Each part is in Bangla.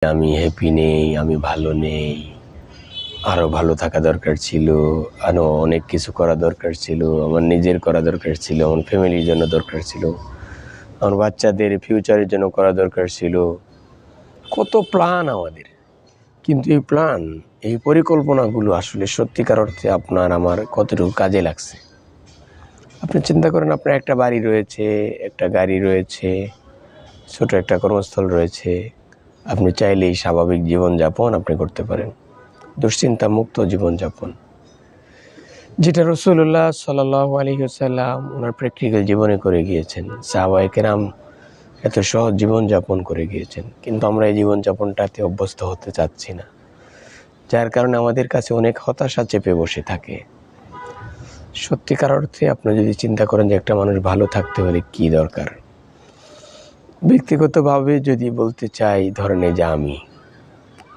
আমি হ্যাপি নেই, আমি ভালো নেই, আরও ভালো থাকা দরকার ছিল, আরও অনেক কিছু করা দরকার ছিল, আমার নিজের করা দরকার ছিল, আমার ফ্যামিলির জন্য দরকার ছিল, আমার বাচ্চাদের ফিউচারের জন্য করা দরকার ছিল। কত প্ল্যান আমাদের, কিন্তু এই প্ল্যান, এই পরিকল্পনাগুলো আসলে সত্যিকার অর্থে আপনার আমার কতটুকু কাজে লাগছে? আপনি চিন্তা করেন, আপনার একটা বাড়ি রয়েছে, একটা গাড়ি রয়েছে, ছোট একটা কর্মস্থল রয়েছে, আপনি চাইলেই স্বাভাবিক জীবনযাপন আপনি করতে পারেন, দুশ্চিন্তা মুক্ত জীবনযাপন, যেটা রাসূলুল্লাহ সাল্লাল্লাহু আলাইহি ওয়াসাল্লাম ওনার প্র্যাকটিক্যাল জীবনে করে গিয়েছেন। সাহাবায়ে কেরাম এত সহজ জীবনযাপন করে গিয়েছেন, কিন্তু আমরা এই জীবনযাপনটাতে অভ্যস্ত হতে চাচ্ছি না, যার কারণে আমাদের কাছে অনেক হতাশা চেপে বসে থাকে। সত্যিকার অর্থে আপনি যদি চিন্তা করেন যে একটা মানুষ ভালো থাকতে হলে কী দরকার, ব্যক্তিগতভাবে যদি বলতে চাই, ধরেন এই যে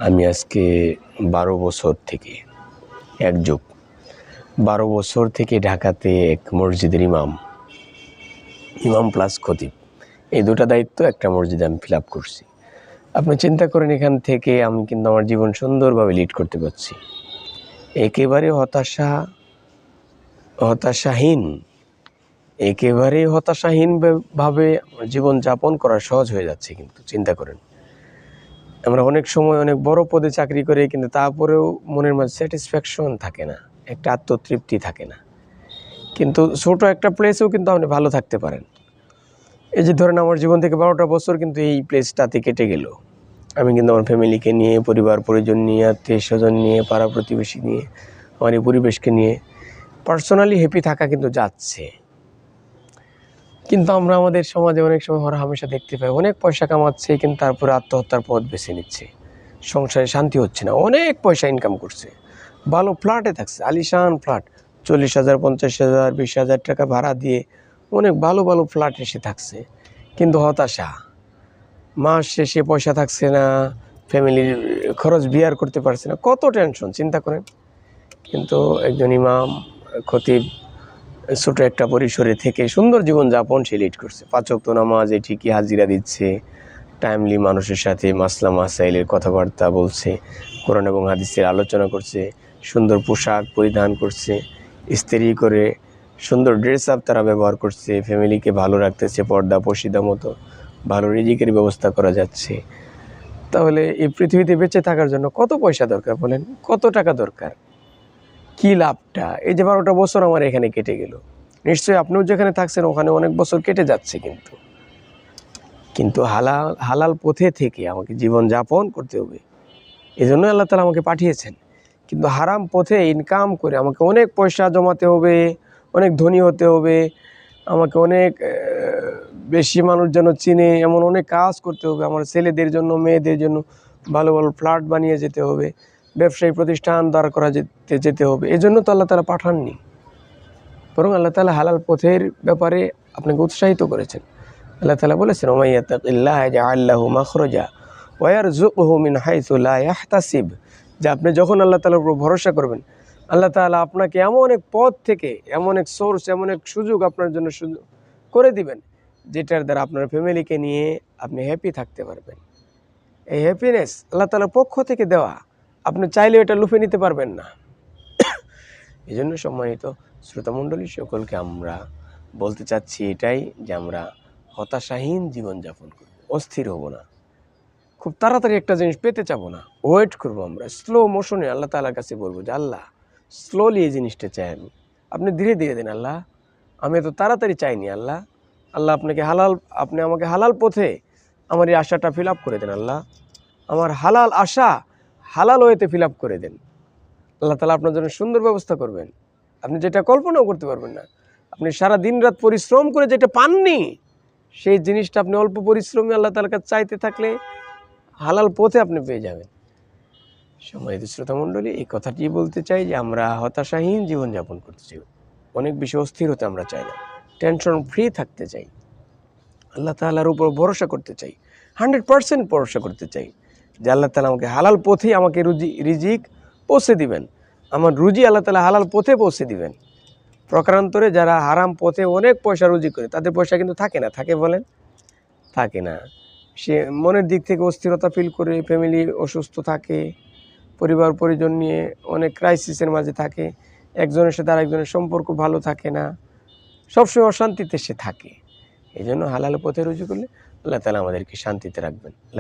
আমি আজকে 12 বছর থেকে, এক যুগ 12 বছর থেকে ঢাকাতে এক মসজিদের ইমাম প্লাস খতিব, এই দুটা দায়িত্ব একটা মসজিদে আমি ফিল আপ করছি। আপনি চিন্তা করেন, এখান থেকে আমি কিন্তু আমার জীবন সুন্দরভাবে লিড করতে পারছি। একেবারে হতাশাহীনভাবে জীবনযাপন করা সহজ হয়ে যাচ্ছে। কিন্তু চিন্তা করেন, আমরা অনেক সময় অনেক বড় পদে চাকরি করে, কিন্তু তারপরেও মনের মাঝে স্যাটিসফ্যাকশন থাকে না, একটা আত্মতৃপ্তি থাকে না। কিন্তু ছোট একটা প্লেসেও কিন্তু আপনি ভালো থাকতে পারেন। এই যে ধরেন, আমার জীবন থেকে 12টা বছর কিন্তু এই প্লেসটাতে কেটে গেল। আমি কিন্তু আমার ফ্যামিলিকে নিয়ে, পরিবার পরিজন নিয়ে, আত্মীয় স্বজন নিয়ে, পাড়া প্রতিবেশী নিয়ে, আমার এই পরিবেশকে নিয়ে পার্সোনালি হ্যাপি থাকা কিন্তু যাচ্ছে। কিন্তু আমরা আমাদের সমাজে অনেক সময় হরহামেশা দেখতে পাই, অনেক পয়সা কামাচ্ছে, কিন্তু তারপরে আত্মহত্যার পথ বেছে নিচ্ছে। সংসারে শান্তি হচ্ছে না, অনেক পয়সা ইনকাম করছে, ভালো ফ্ল্যাটে থাকছে, আলিশান ফ্ল্যাট, 40,000, 50,000, 20,000 টাকা ভাড়া দিয়ে অনেক ভালো ভালো ফ্ল্যাট এসে থাকছে, কিন্তু হতাশা, মাস শেষে পয়সা থাকছে না, ফ্যামিলির খরচ বিয়ার করতে পারছে না, কত টেনশন চিন্তা করেন। কিন্তু একজন ইমাম খতিব ছোট একটা পরিসরে থেকে সুন্দর জীবনযাপন সে লিড করছে। 5 ওয়াক্ত নামাজে ঠিকই হাজিরা দিচ্ছে, টাইমলি মানুষের সাথে মাসলা মাসাইলের কথাবার্তা বলছে, কোরআন এবং হাদিসের আলোচনা করছে, সুন্দর পোশাক পরিধান করছে, ইস্ত্রি করে সুন্দর ড্রেস আপ তারা ব্যবহার করছে, ফ্যামিলিকে ভালো রাখতেছে, পর্দা পশিদা মতো ভালো রিজিকের ব্যবস্থা করা যাচ্ছে। তাহলে এই পৃথিবীতে বেঁচে থাকার জন্য কত পয়সা দরকার বলেন, কত টাকা দরকার, কী লাভটা? এই যে 12টা বছর আমার এখানে কেটে গেল, নিশ্চয়ই আপনিও যেখানে থাকছেন ওখানে অনেক বছর কেটে যাচ্ছে, কিন্তু হালাল পথে থেকে আমাকে জীবনযাপন করতে হবে। এই জন্যই আল্লাহ তাআলা আমাকে পাঠিয়েছেন। কিন্তু হারাম পথে ইনকাম করে আমাকে অনেক পয়সা জমাতে হবে, অনেক ধনী হতে হবে, আমাকে অনেক বেশি মানুষ যেন চিনে এমন অনেক কাজ করতে হবে, আমার ছেলেদের জন্য, মেয়েদের জন্য ভালো ভালো ফ্ল্যাট বানিয়ে যেতে হবে, ব্যবসায়ী প্রতিষ্ঠান দাঁড় করা যেতে হবে। এই জন্য তো আল্লাহ তাআলা পাঠাননি, বরং আল্লাহ তাআলা হালাল পথের ব্যাপারে আপনাকে উৎসাহিত করেছেন। আল্লাহ তাআলা বলেছেন, ওয়া ইয়াত্তাকিল্লাহ ইয়াজআল লাহু মাখরাজা ওয়া ইয়ারযুকহু মিন হাইসু লা ইয়াহতাসিব, যে আপনি যখন আল্লাহ তাআলার উপর ভরসা করবেন, আল্লাহ তাআলা আপনাকে এমন এক পথ থেকে, এমন এক সোর্স, এমন এক সুযোগ আপনার জন্য করে দিবেন, যেটার দ্বারা আপনার ফ্যামিলিকে নিয়ে আপনি হ্যাপি থাকতে পারবেন। এই হ্যাপিনেস আল্লাহ তাআলার পক্ষ থেকে দেওয়া, আপনি চাইলে এটা লুফে নিতে পারবেন না। এই জন্য সম্মানিত শ্রোতামণ্ডলী সকলকে আমরা বলতে চাচ্ছি এটাই, যে আমরা হতাশাহীন জীবনযাপন করব, অস্থির হব না, খুব তাড়াতাড়ি একটা জিনিস পেতে চাবো না, ওয়েট করবো, আমরা স্লো মোশনে আল্লাহ তাআলার কাছে বলবো যে আল্লাহ, স্লোলি এই জিনিসটা চাই আমি, আপনি ধীরে ধীরে দেন আল্লাহ, আমি এত তাড়াতাড়ি চাইনি আল্লাহ, আপনি আমাকে হালাল পথে আমার এই আশাটা ফিল আপ করে দেন আল্লাহ, আমার হালাল আশা হালাল ওয়েতে ফিল আপ করে দেন। আল্লাহ তাআলা আপনার জন্য সুন্দর ব্যবস্থা করবেন, আপনি যেটা কল্পনাও করতে পারবেন না। আপনি সারা দিন রাত পরিশ্রম করে যেটা পাননি, সেই জিনিসটা আপনি অল্প পরিশ্রমে আল্লাহ তাআলার কাছে চাইতে থাকলে হালাল পথে আপনি পেয়ে যাবেন। সম্মানিত শ্রোতামণ্ডলী, এই কথাটি বলতে চাই যে আমরা হতাশাহীন জীবনযাপন করতে চাই, অনেক বেশি অস্থির হতে আমরা চাই না, টেনশন ফ্রি থাকতে চাই, আল্লাহ তাআলার উপর ভরসা করতে চাই, 100% ভরসা করতে চাই যে আল্লাহ তাআলা আমাকে হালাল পথেই আমাকে রিজিক পৌঁছে দিবেন, আমার রুজি আল্লাহ তাআলা হালাল পথে পৌঁছে দিবেন। প্রকারান্তরে যারা হারাম পথে অনেক পয়সা রুজি করে, তাদের পয়সা কিন্তু থাকে না, থাকে বলেন, থাকে না। সে মনের দিক থেকে অস্থিরতা ফিল করে, ফ্যামিলি অসুস্থ থাকে, পরিবার পরিজন নিয়ে অনেক ক্রাইসিসের মাঝে থাকে, একজনের সাথে আরেকজনের সম্পর্ক ভালো থাকে না, সবসময় অশান্তিতে সে থাকে। এই জন্য হালাল পথে রুজি করলে আল্লাহ তাআলা আমাদেরকে শান্তিতে রাখবেন।